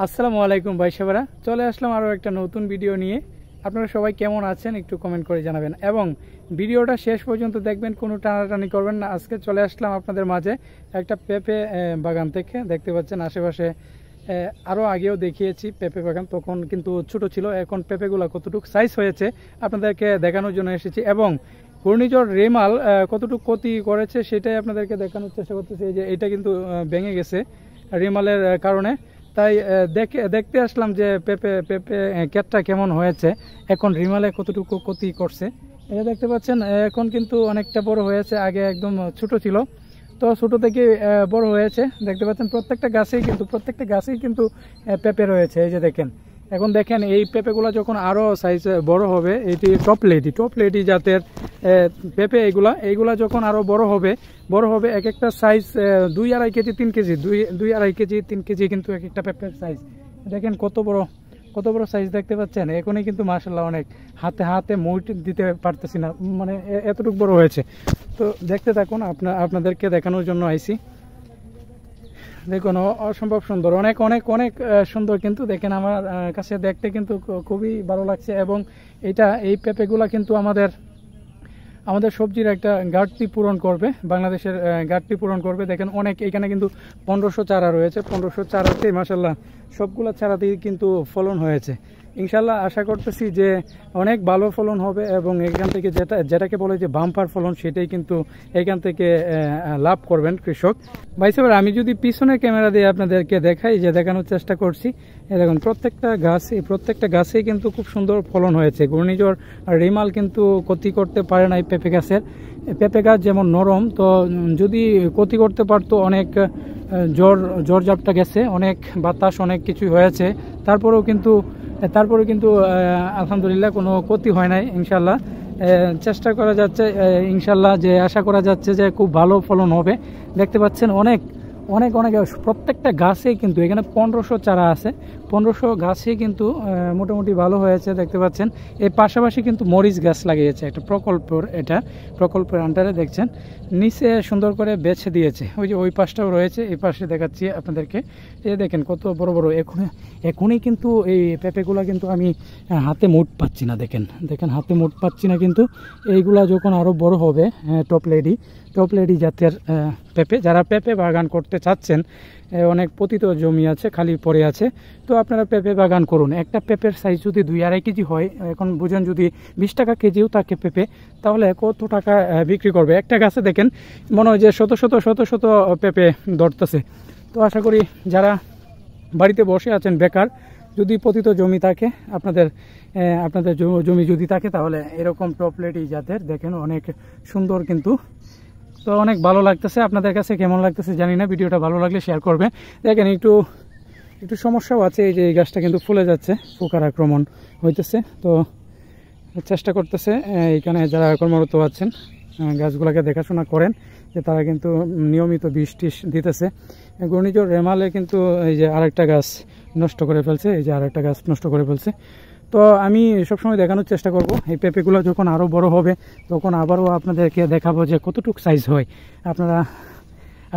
আসসালামু আলাইকুম ভাই সাহেবরা, চলে আসলাম আরও একটা নতুন ভিডিও নিয়ে। আপনারা সবাই কেমন আছেন একটু কমেন্ট করে জানাবেন এবং ভিডিওটা শেষ পর্যন্ত দেখবেন, কোনো টানাটানি করবেন না। আজকে চলে আসলাম আপনাদের মাঝে একটা পেঁপে বাগান থেকে। দেখতে পাচ্ছেন আশেপাশে আরও আগেও দেখিয়েছি পেঁপে বাগান, তখন কিন্তু ছোট ছিল। এখন পেঁপেগুলো কতটুকু সাইজ হয়েছে আপনাদেরকে দেখানোর জন্য এসেছি এবং ঘূর্ণিঝড় রেমাল কতটুকু ক্ষতি করেছে সেটাই আপনাদেরকে দেখানোর চেষ্টা করতেছি। যে এটা কিন্তু ভেঙে গেছে রেমালের কারণে, তাই দেখতে আসলাম যে পেঁপে পেঁপে ক্ষেতটা কেমন হয়েছে, এখন রিমালে কতটুকু ক্ষতি করছে। এটা দেখতে পাচ্ছেন এখন কিন্তু অনেকটা বড় হয়েছে, আগে একদম ছোট ছিল। তো ছোট থেকে বড় হয়েছে, দেখতে পাচ্ছেন প্রত্যেকটা গাছেই কিন্তু পেঁপে রয়েছে। এই যে দেখেন, এখন দেখেন এই পেঁপেগুলো যখন আরও সাইজ বড় হবে, এটি টপ লেডি জাতের পেঁপে। এইগুলা যখন আরও বড় হবে এক একটা size 2-2.5 KG 3 KG 2-2.5 KG 3 KG কিন্তু এক একটা পেঁপের সাইজ। দেখেন কত বড় সাইজ দেখতে পাচ্ছেন। এখনই কিন্তু মাশাআল্লাহ অনেক হাতে মুট দিতে পারতেছি না, মানে এতটুকু বড় হয়েছে। তো দেখতে থাকুন, আপনাদেরকে দেখানোর জন্য আইছি। দেখুন অসম্ভব সুন্দর, অনেক অনেক অনেক সুন্দর। কিন্তু দেখেন আমার কাছে দেখতে কিন্তু খুবই ভালো লাগছে এবং এই পেঁপেগুলা কিন্তু আমাদের সবজির একটা ঘাটতি পূরণ করবে, বাংলাদেশের ঘাটতি পূরণ করবে। দেখেন অনেক, এখানে কিন্তু 1500 চারা রয়েছে। 1500 চারাতেই মাশাআল্লাহ সবগুলো চারাতেই কিন্তু ফলন হয়েছে। ইনশাল্লাহ আশা করতেছি যে অনেক ভালো ফলন হবে এবং এখান থেকে যেটাকে বলে যে বাম্পার ফলন, সেটাই কিন্তু এখান থেকে লাভ করবেন কৃষক ভাই সাহেব। আমি যদি পিছনের ক্যামেরা দিয়ে আপনাদেরকে দেখাই, যে দেখানোর চেষ্টা করছি, দেখুন প্রত্যেকটা গাছেই কিন্তু খুব সুন্দর ফলন হয়েছে। ঘূর্ণিঝড় রিমাল কিন্তু ক্ষতি করতে পারে না এই পেঁপে গাছের। পেঁপে গাছ যেমন নরম, তো যদি ক্ষতি করতে পারতো, অনেক ঝড় ঝাপটা গেছে, অনেক বাতাস, অনেক কিছু হয়েছে, তারপরেও কিন্তু আলহামদুলিল্লাহ কোনো ক্ষতি হয় নাই। ইনশাল্লাহ চেষ্টা করা যাচ্ছে, ইনশাল্লাহ যে আশা করা যাচ্ছে যে খুব ভালো ফলন হবে। দেখতে পাচ্ছেন অনেক অনেক অনেক প্রত্যেকটা গাছেই কিন্তু, এখানে 1500 চারা আছে, 1500 গাছেই কিন্তু মোটামুটি ভালো হয়েছে। দেখতে পাচ্ছেন এর পাশাপাশি কিন্তু মরিচ গাছ লাগিয়েছে, একটা প্রকল্পের আন্ডারে। দেখছেন নিচে সুন্দর করে বেছে দিয়েছে, ওই পাশটাও রয়েছে, এই পাশে দেখাচ্ছি আপনাদেরকে। এই দেখেন কত বড় বড়। এখনই কিন্তু এই পেঁপেগুলো কিন্তু আমি হাতে মুঠ পাচ্ছি না। দেখেন হাতে মুঠ পাচ্ছি না, কিন্তু এইগুলা যখন আরও বড় হবে, টপ লেডি জাতের পেঁপে, যারা পেঁপে বাগান করতে চাচ্ছেন, অনেক পতিত জমি আছে, খালি পড়ে আছে, তো আপনারা পেঁপে বাগান করুন। একটা পেঁপের সাইজ যদি 2-2.5 কেজি হয়, এখন বুঝেন যদি 20 টাকা কেজিও থাকে পেঁপে, তাহলে কত টাকা বিক্রি করবে। একটা গাছে দেখেন মনে হয় যে শত শত পেঁপে ধরতেছে। তো আশা করি যারা বাড়িতে বসে আছেন বেকার, যদি পতিত জমি থাকে, আপনাদের জমি যদি থাকে, তাহলে এরকম টপ লেডি জাতের দেখেন অনেক সুন্দর কিন্তু। তো অনেক ভালো লাগতেছে, আপনাদের কাছে কেমন লাগতেছে জানি না। ভিডিওটা ভালো লাগলে শেয়ার করবে। দেখেন একটু সমস্যাও আছে, এই যে এই গাছটা কিন্তু ফুলে যাচ্ছে, পোকার আক্রমণ হইতেছে। তো চেষ্টা করতেছে এইখানে যারা কর্মরত আছেন, গাছগুলোকে দেখাশোনা করেন, যে তারা কিন্তু নিয়মিত বৃষ্টি দিতেছে। ঘূর্ণিঝড় রেমালে কিন্তু এই যে আরেকটা গাছ নষ্ট করে ফেলছে, তো আমি সবসময় দেখানোর চেষ্টা করব এই পেঁপেগুলো যখন আরও বড় হবে, তখন আবারও আপনাদেরকে দেখাবো যে কতটুকু সাইজ হয়।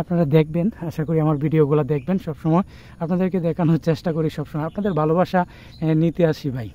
আপনারা দেখবেন, আশা করি আমার ভিডিওগুলো দেখবেন সবসময়। আপনাদেরকে দেখানোর চেষ্টা করি সবসময়, আপনাদের ভালোবাসা নিতে আসি ভাই।